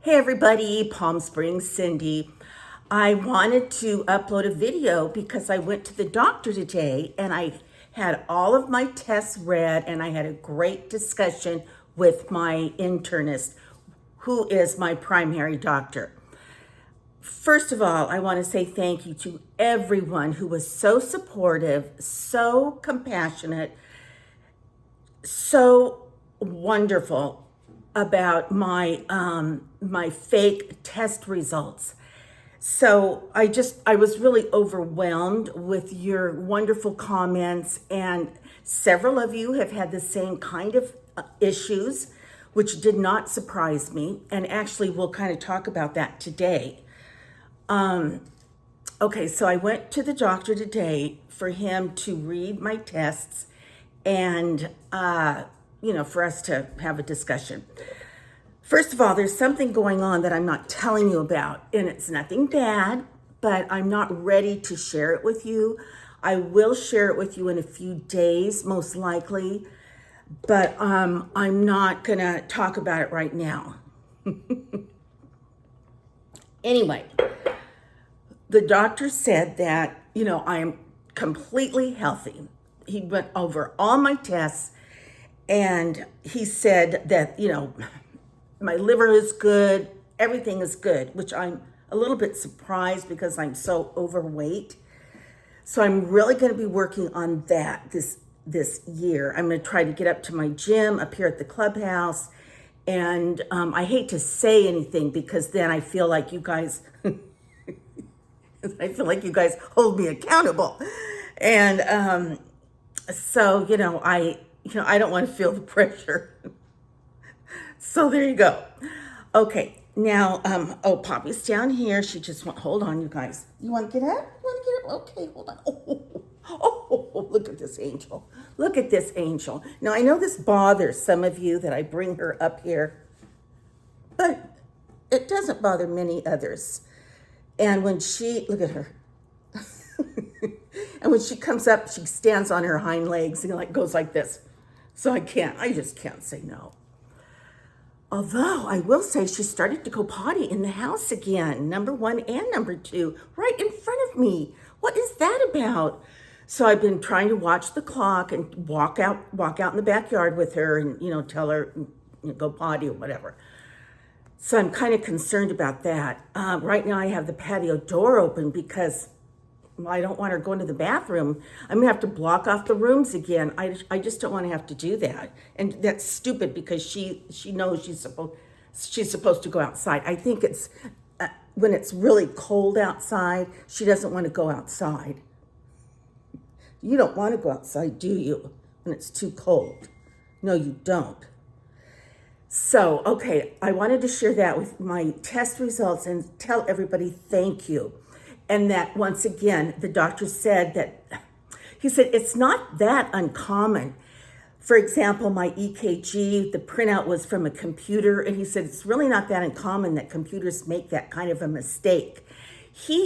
Hey everybody, Palm Springs Cindy. I wanted to upload a video because I went to the doctor today and I had all of my tests read and I had a great discussion with my internist, who is my primary doctor. First of all, I want to say thank you to everyone who was so supportive, so compassionate, so wonderful about my fake test results. So I was really overwhelmed with your wonderful comments, and several of you have had the same kind of issues, which did not surprise me. And actually, we'll kind of talk about that today. Okay, so I went to the doctor today for him to read my tests and, for us to have a discussion. First of all, there's something going on that I'm not telling you about, and it's nothing bad, but I'm not ready to share it with you. I will share it with you in a few days, most likely, but I'm not gonna talk about it right now. Anyway, the doctor said that, I am completely healthy. He went over all my tests and he said that, my liver is good, everything is good, which I'm a little bit surprised because I'm so overweight. So I'm really going to be working on that this year. I'm going to try to get up to my gym up here at the clubhouse. And I hate to say anything because then I feel like you guys hold me accountable. And so, I don't want to feel the pressure. So there you go. Okay, now, Poppy's down here. She just hold on, you guys. You want to get up? You want to get up? Okay, hold on. Oh, look at this angel. Look at this angel. Now, I know this bothers some of you that I bring her up here, but it doesn't bother many others. And when look at her. And when she comes up, she stands on her hind legs and goes like this. So I just can't say no. Although I will say she started to go potty in the house again, number 1 and number 2, right in front of me. What is that about? So I've been trying to watch the clock and walk out in the backyard with her and, tell her, go potty or whatever. So I'm kind of concerned about that. Right now I have the patio door open because I don't want her going to the bathroom. I'm gonna have to block off the rooms again. I just don't want to have to do that. And that's stupid because she knows she's supposed to go outside. I think it's when it's really cold outside, she doesn't want to go outside. You don't want to go outside, do you? When it's too cold. No, you don't. So, okay, I wanted to share that with my test results and tell everybody thank you. And that once again, the doctor said he said it's not that uncommon. For example, my EKG, the printout was from a computer, and he said it's really not that uncommon that computers make that kind of a mistake.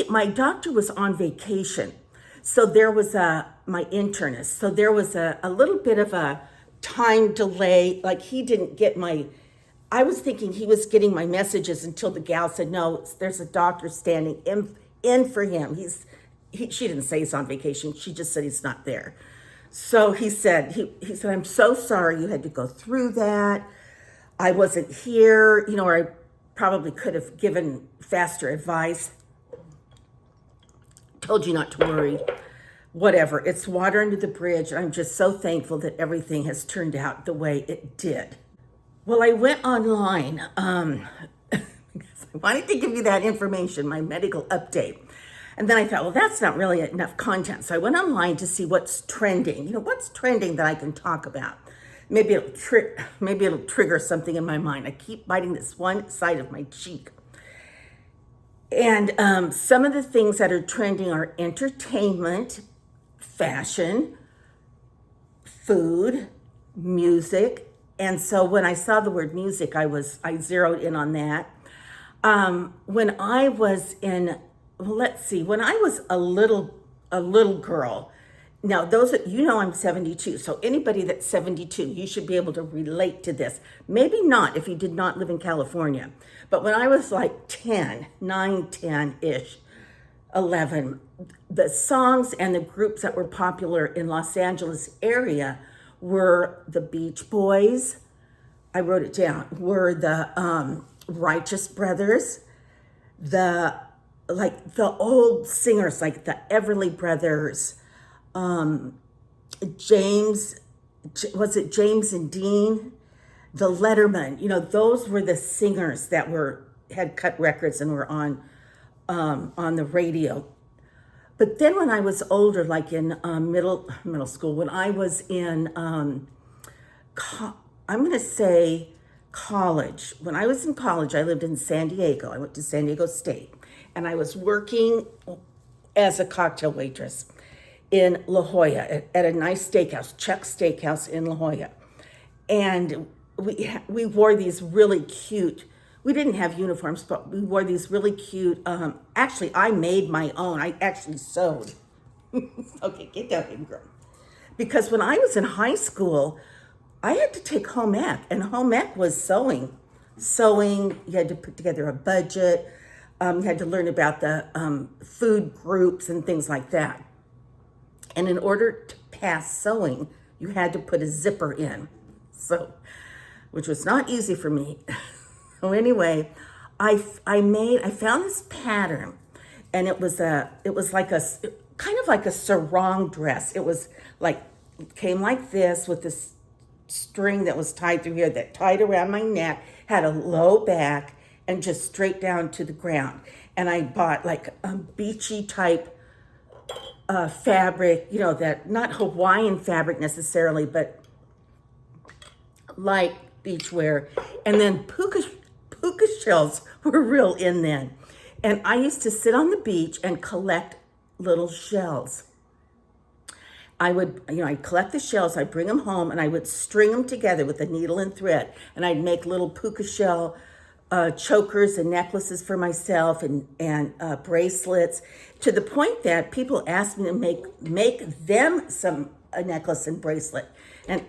My doctor was on vacation, so there was my internist, so there was a little bit of a time delay, like he didn't get I was thinking he was getting my messages until the gal said, no, there's a doctor standing in for him. She didn't say he's on vacation. She just said he's not there. So he said, I'm so sorry you had to go through that. I wasn't here, or I probably could have given faster advice. Told you not to worry. Whatever, it's water under the bridge. I'm just so thankful that everything has turned out the way it did. Well, I went online, I wanted to give you that information, my medical update. And then I thought, well, that's not really enough content. So I went online to see what's trending. What's trending that I can talk about. Maybe it'll trigger something in my mind. I keep biting this one side of my cheek. And some of the things that are trending are entertainment, fashion, food, music. And so when I saw the word music, I zeroed in on that. When I was a little girl, Now, I'm 72, so anybody that's 72, you should be able to relate to this. Maybe not if you did not live in California. But when I was like 10, 9, 10-ish, 11, the songs and the groups that were popular in Los Angeles area were the Beach Boys, I wrote it down, were the Righteous Brothers, the old singers like the Everly Brothers, James and Dean, the Letterman, those were the singers that had cut records and were on the radio. But then when I was older, like in middle school, when I was in, I'm going to say college. When I was in college, I lived in San Diego. I went to San Diego State, and I was working as a cocktail waitress in La Jolla at a nice steakhouse, Chuck's Steakhouse in La Jolla. And we wore these really cute, we didn't have uniforms, but we wore these really cute, actually, I made my own. I actually sewed. Okay, get down here, girl. Because when I was in high school, I had to take home ec, and home ec was sewing. Sewing, you had to put together a budget, you had to learn about the food groups and things like that. And in order to pass sewing, you had to put a zipper in, which was not easy for me. So anyway, I found this pattern, and it was like a kind of like a sarong dress. It was came like this with this string that was tied through here that tied around my neck, had a low back, and just straight down to the ground. And I bought like a beachy type fabric, that not Hawaiian fabric necessarily, but like beachwear. And then puka shells were real in then. And I used to sit on the beach and collect little shells. I'd collect the shells, I'd bring them home, and I would string them together with a needle and thread. And I'd make little puka shell chokers and necklaces for myself and bracelets, to the point that people asked me to make them a necklace and bracelet. And,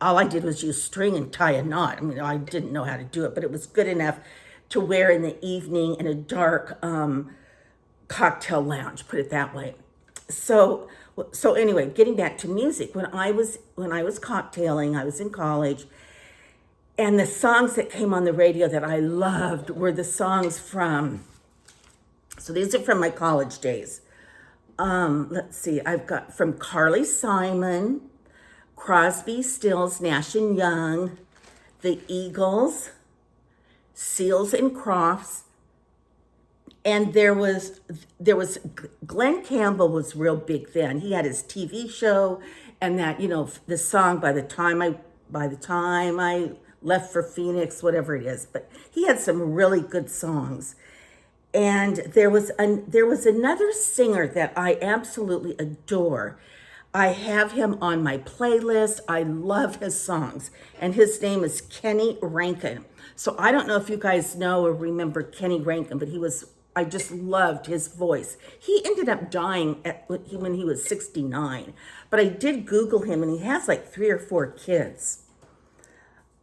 all I did was use string and tie a knot. I didn't know how to do it, but it was good enough to wear in the evening in a dark cocktail lounge, put it that way. So anyway, getting back to music, when I was cocktailing, I was in college, and the songs that came on the radio that I loved were the songs so these are from my college days. Let's see, I've got from Carly Simon, Crosby, Stills, Nash and Young, the Eagles, Seals and Crofts, and there was Glenn Campbell was real big then. He had his TV show, and that the song by the time I left for Phoenix, whatever it is, but he had some really good songs. And there was another singer that I absolutely adore. I have him on my playlist. I love his songs, and his name is Kenny Rankin. So I don't know if you guys know or remember Kenny Rankin, but I just loved his voice. He ended up dying when he was 69, but I did Google him, and he has like 3 or 4 kids.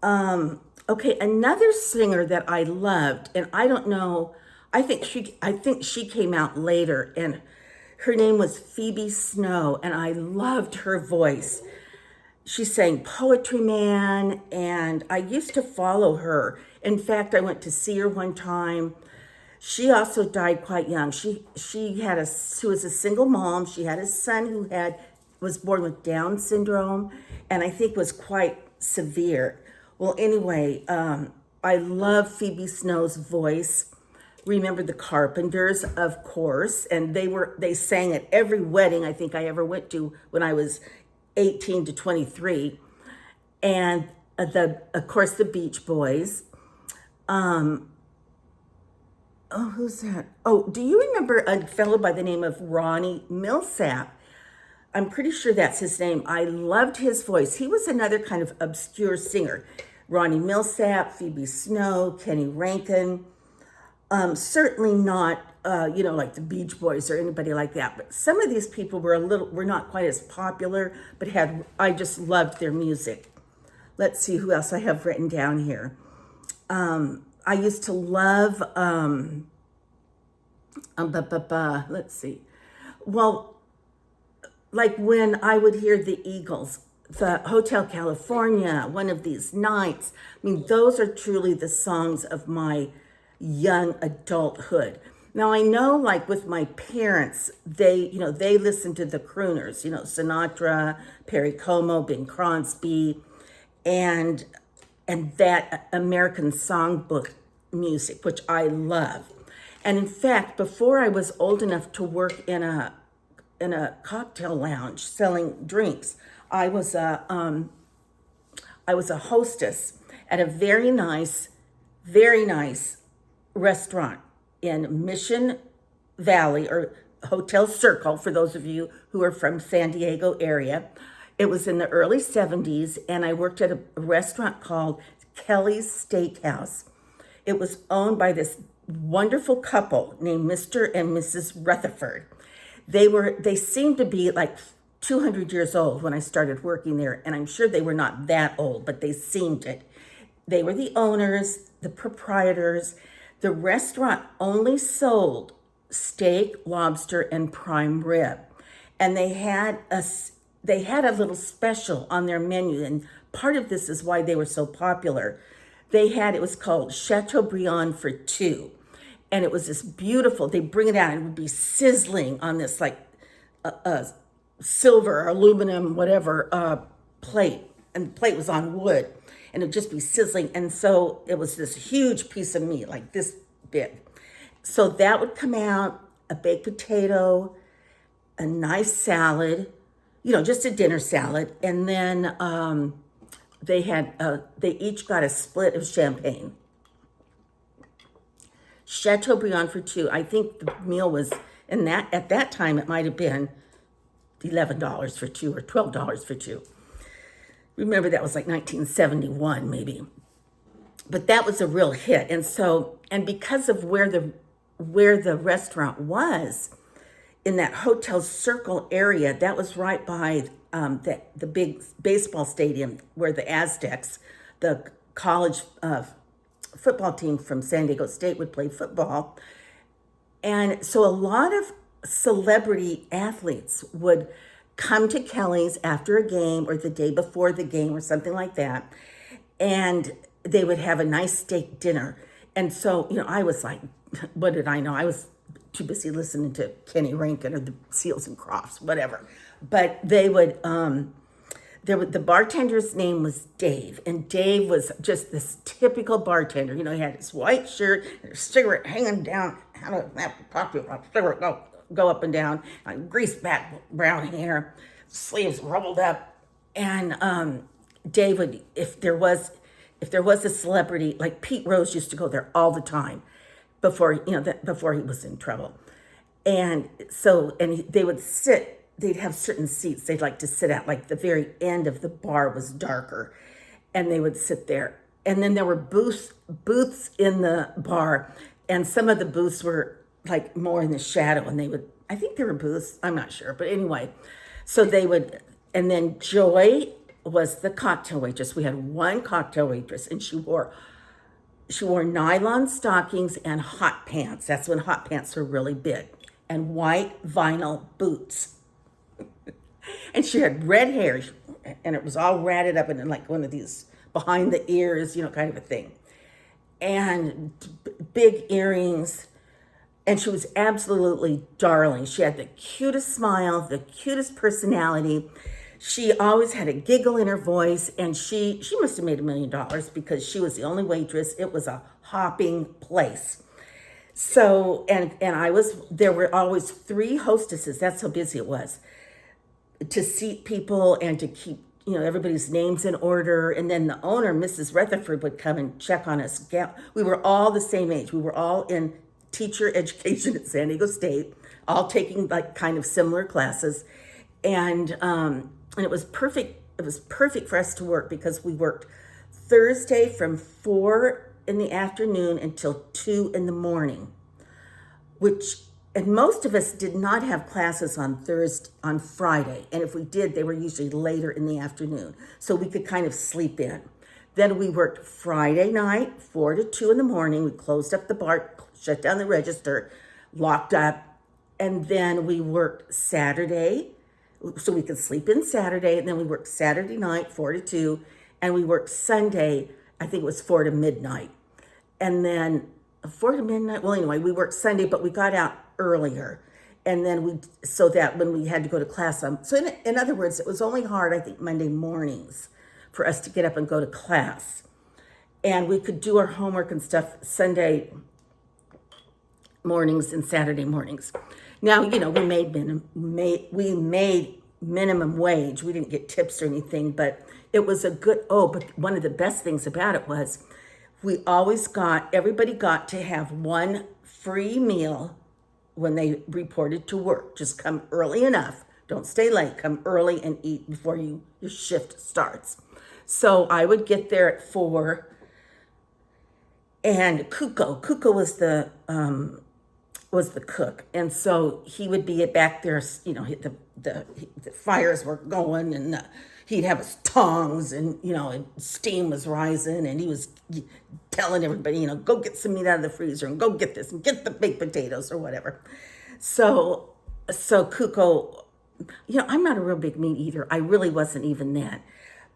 Okay, another singer that I loved, and I don't know, I think she came out later, and her name was Phoebe Snow, and I loved her voice. She sang Poetry Man, and I used to follow her. In fact, I went to see her one time. She also died quite young. She was a single mom. She had a son who was born with Down syndrome, and I think was quite severe. Well, anyway, I love Phoebe Snow's voice. Remember the Carpenters, of course, and they sang at every wedding I think I ever went to when I was 18 to 23, and of course the Beach Boys. Who's that? Oh, do you remember a fellow by the name of Ronnie Millsap? I'm pretty sure that's his name. I loved his voice. He was another kind of obscure singer. Ronnie Millsap, Phoebe Snow, Kenny Rankin. Certainly not like the Beach Boys or anybody like that. But some of these people were not quite as popular, but I just loved their music. Let's see who else I have written down here. I used to love, let's see. Well, like when I would hear the Eagles, the Hotel California, One of These Nights. I mean, those are truly the songs of my young adulthood. Now I know, like with my parents, they listened to the crooners, Sinatra, Perry Como, Bing Crosby, and that American songbook music, which I love. And in fact, before I was old enough to work in a cocktail lounge selling drinks, I was a hostess at a very nice restaurant in Mission Valley, or Hotel Circle, for those of you who are from San Diego area. It was in the early 70s, and I worked at a restaurant called Kelly's Steakhouse. It was owned by this wonderful couple named Mr. and Mrs. Rutherford. They seemed to be like 200 years old when I started working there, and I'm sure they were not that old, but they seemed it. They were the owners, the proprietors. The restaurant only sold steak, lobster, and prime rib, and they had a little special on their menu, and part of this is why they were so popular. It was called Chateaubriand for two, and it was this beautiful. They bring it out, and it would be sizzling on this like silver, aluminum, whatever plate, and the plate was on wood, and it'd just be sizzling. And so it was this huge piece of meat, like this big. So that would come out, a baked potato, a nice salad, just a dinner salad, and then they each got a split of champagne. Chateaubriand for two. I think the meal was at that time it might have been $11 for two or $12 for two. Remember, that was like 1971 maybe. But that was a real hit. And because of where the restaurant was in that Hotel Circle area, that was right by the big baseball stadium where the Aztecs, the college football team from San Diego State, would play football. And so a lot of celebrity athletes would come to Kelly's after a game or the day before the game or something like that, and they would have a nice steak dinner. And so, I was like, what did I know? I was too busy listening to Kenny Rankin or the Seals and Crofts, whatever. But they would, the bartender's name was Dave, and Dave was just this typical bartender. He had his white shirt, and his cigarette hanging down, go up and down, greased back brown hair, sleeves rolled up. And Dave would, if there was a celebrity, like Pete Rose used to go there all the time before he was in trouble. And so, they would they'd have certain seats they'd like to sit at, like the very end of the bar was darker, and they would sit there. And then there were booths in the bar, and some of the booths were like more in the shadow, and I think there were booths, I'm not sure, but anyway, so and then Joy was the cocktail waitress. We had one cocktail waitress, and she wore nylon stockings and hot pants. That's when hot pants were really big, and white vinyl boots. And she had red hair, and it was all ratted up in like one of these behind the ears, kind of a thing, and big earrings. And she was absolutely darling. She had the cutest smile, the cutest personality. She always had a giggle in her voice, and she must have made $1 million because she was the only waitress. It was a hopping place. So, and there were always 3 hostesses. That's how busy it was, to seat people and to keep, everybody's names in order. And then the owner, Mrs. Rutherford, would come and check on us. We were all the same age. We were all in teacher education at San Diego State, all taking like kind of similar classes. And it was perfect. It was perfect for us to work because we worked Thursday from 4 in the afternoon until 2 in the morning. and most of us did not have classes on Friday. And if we did, they were usually later in the afternoon. So we could kind of sleep in. Then we worked Friday night, 4 to 2 in the morning. We closed up the bar, shut down the register, locked up. And then we worked Saturday, so we could sleep in Saturday. And then we worked Saturday night, 4 to 2. And we worked Sunday, I think it was 4 to midnight. And then 4 to midnight, well, anyway, we worked Sunday, but we got out earlier. And then so that when we had to go to class, so in other words, it was only hard, I think, Monday mornings for us to get up and go to class. And we could do our homework and stuff Sunday mornings and Saturday mornings. Now, we made minimum wage. We didn't get tips or anything, but it was but one of the best things about it was everybody got to have one free meal when they reported to work. Just come early enough. Don't stay late. Come early and eat before your shift starts. So I would get there at 4, and Kuko was the cook, and so he would be back there. The fires were going, and he'd have his tongs, and and steam was rising, and he was telling everybody, go get some meat out of the freezer and go get this and get the baked potatoes or whatever. So Kuko, I'm not a real big meat eater. I really wasn't even then.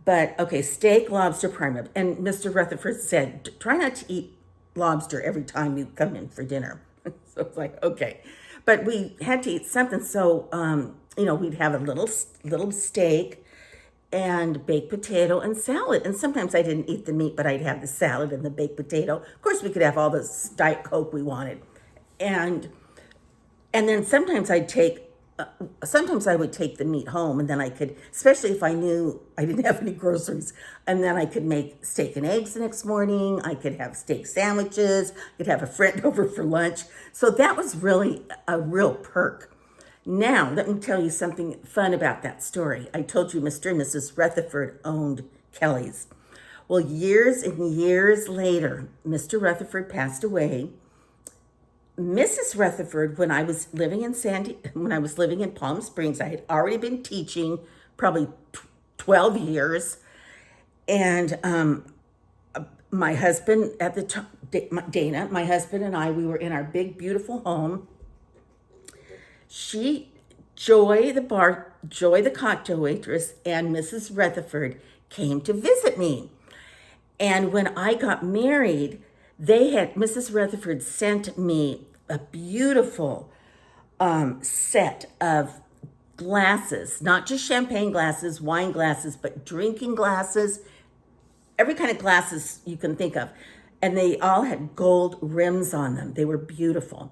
But okay, steak, lobster, prime rib. And Mr. Rutherford said, try not to eat lobster every time you come in for dinner. So it's like, okay. But we had to eat something. So, we'd have a little steak and baked potato and salad. And sometimes I didn't eat the meat, but I'd have the salad and the baked potato. Of course, we could have all the Diet Coke we wanted. And then sometimes I would take the meat home, and then I could, especially if I knew I didn't have any groceries, and then I could make steak and eggs the next morning. I could have steak sandwiches. I could have a friend over for lunch. So that was really a real perk. Now, let me tell you something fun about that story. I told you Mr. and Mrs. Rutherford owned Kelly's. Well, years and years later, Mr. Rutherford passed away. Mrs. Rutherford, when I was living in Palm Springs, I had already been teaching probably 12 years. And my husband at the time, Dana, my husband and I, we were in our big, beautiful home. Joy, the cocktail waitress, and Mrs. Rutherford came to visit me. And when I got married, Mrs. Rutherford sent me a beautiful set of glasses, not just champagne glasses, wine glasses, but drinking glasses, every kind of glasses you can think of. And they all had gold rims on them. They were beautiful.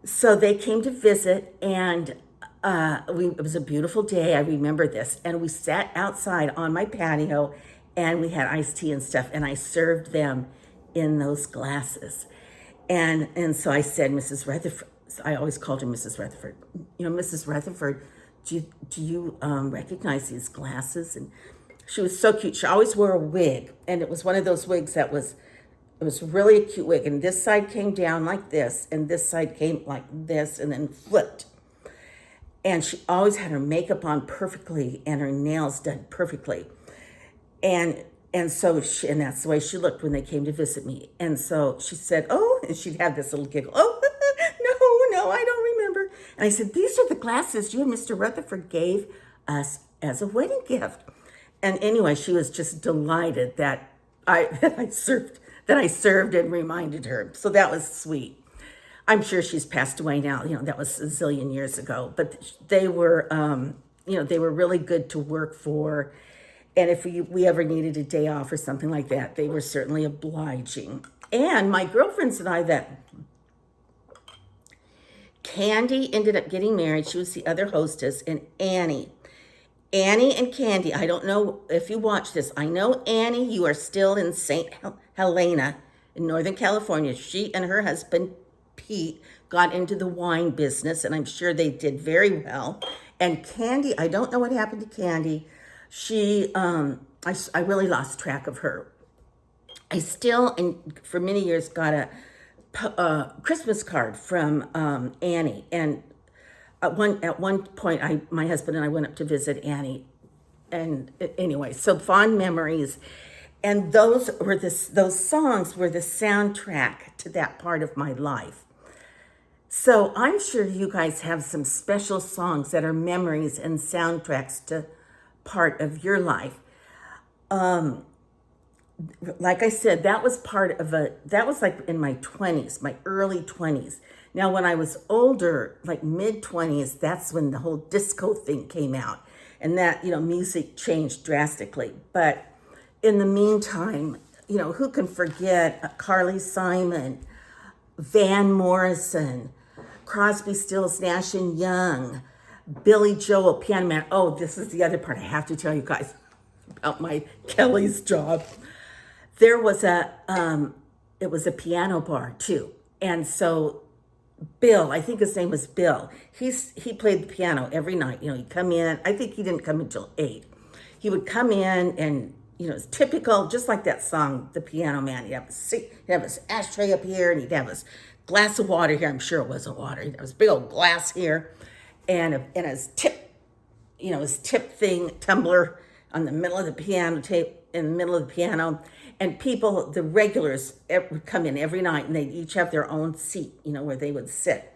So they came to visit, and it was a beautiful day. I remember this. And we sat outside on my patio, and we had iced tea and stuff, and I served them in those glasses. And so I said, Mrs. Rutherford, I always called her Mrs. Rutherford, Mrs. Rutherford, do you recognize these glasses? And she was so cute. She always wore a wig, and it was one of those wigs it was really a cute wig. And this side came down like this, and this side came like this, and then flipped. And she always had her makeup on perfectly and her nails done perfectly. And so and that's the way she looked when they came to visit me. And so she said, oh, and she'd have this little giggle. Oh, no, I don't remember. And I said, these are the glasses you and Mr. Rutherford gave us as a wedding gift. And anyway, she was just delighted that I served and reminded her. So that was sweet. I'm sure she's passed away now. That was a zillion years ago. But they were, they were really good to work for. And if we ever needed a day off or something like that, they were certainly obliging. And my girlfriends and I, Candy ended up getting married. She was the other hostess, and Annie and Candy, I don't know if you watch this. I know, Annie, you are still in St. Helena in Northern California. She and her husband, Pete, got into the wine business, and I'm sure they did very well. And Candy, I don't know what happened to Candy. She, I really lost track of her. I still, and for many years, got a Christmas card from Annie, and at one point, my husband and I went up to visit Annie, and anyway, so fond memories, and those songs were the soundtrack to that part of my life. So I'm sure you guys have some special songs that are memories and soundtracks to part of your life. Like I said, that was like in my 20s, my early 20s. Now, when I was older, like mid-20s, that's when the whole disco thing came out. And that, music changed drastically. But in the meantime, who can forget Carly Simon, Van Morrison, Crosby, Stills, Nash and Young, Billy Joel, Piano Man. Oh, this is the other part I have to tell you guys about my Kelly's job. There was it was a piano bar too. And so Bill, I think his name was Bill, he played the piano every night. He'd come in, I think he didn't come until 8. He would come in and, it's typical, just like that song, The Piano Man. He'd have his ashtray up here, and he'd have his glass of water here. I'm sure it wasn't water. He'd have his big old glass here, and his tip, his tip thing, tumbler on the middle of the piano tape, in the middle of the piano. And people, the regulars, would come in every night, and they'd each have their own seat, where they would sit.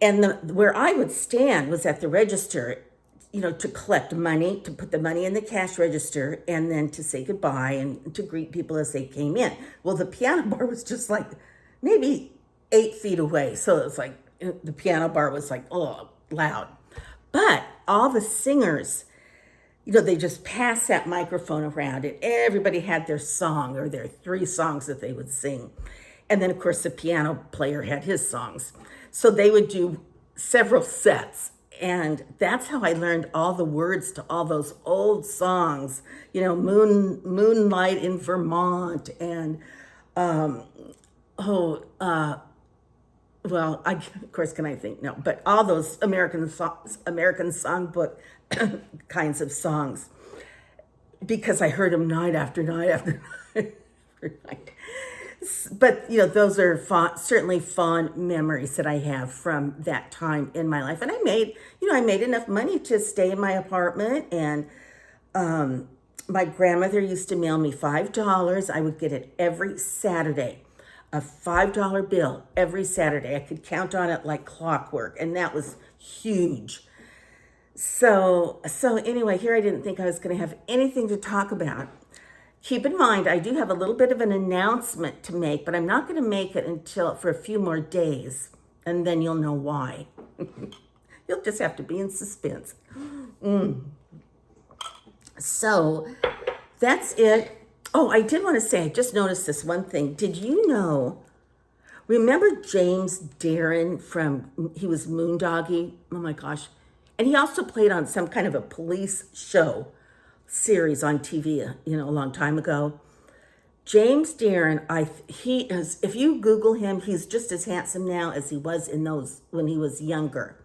And where I would stand was at the register, to collect money, to put the money in the cash register, and then to say goodbye and to greet people as they came in. Well, the piano bar was just like maybe 8 feet away. So it was like, the piano bar was like, oh, loud. But all the singers, they just passed that microphone around, and everybody had their song or their 3 songs that they would sing. And then, of course, the piano player had his songs. So they would do several sets. And that's how I learned all the words to all those old songs, Moonlight in Vermont, and, well, of course, can I think? No, but all those American songbook kinds of songs, because I heard them night after night after night after night. But, those are certainly fond memories that I have from that time in my life. And I made enough money to stay in my apartment. And my grandmother used to mail me $5. I would get it every Saturday, a $5 bill every Saturday. I could count on it like clockwork. And that was huge. So anyway, here I didn't think I was going to have anything to talk about. Keep in mind, I do have a little bit of an announcement to make, but I'm not going to make it for a few more days, and then you'll know why. You'll just have to be in suspense. So that's it. Oh, I did want to say, I just noticed this one thing. Did you know, remember James Darren he was Moondoggy? Oh my gosh. And he also played on some kind of a police show series on TV, a long time ago. James Darren, he is, if you Google him, he's just as handsome now as he was when he was younger.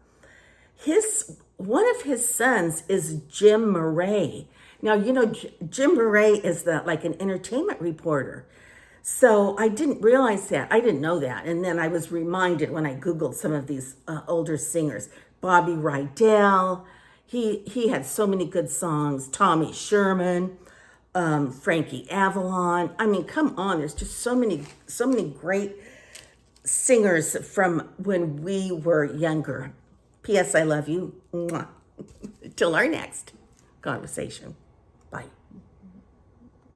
One of his sons is Jim Murray. Now, Jim Murray is like an entertainment reporter. So I didn't realize that. I didn't know that. And then I was reminded when I Googled some of these older singers. Bobby Rydell, he had so many good songs. Tommy Sherman, Frankie Avalon. I mean, come on, there's just so many great singers from when we were younger. P.S. I love you. Mwah. Till our next conversation.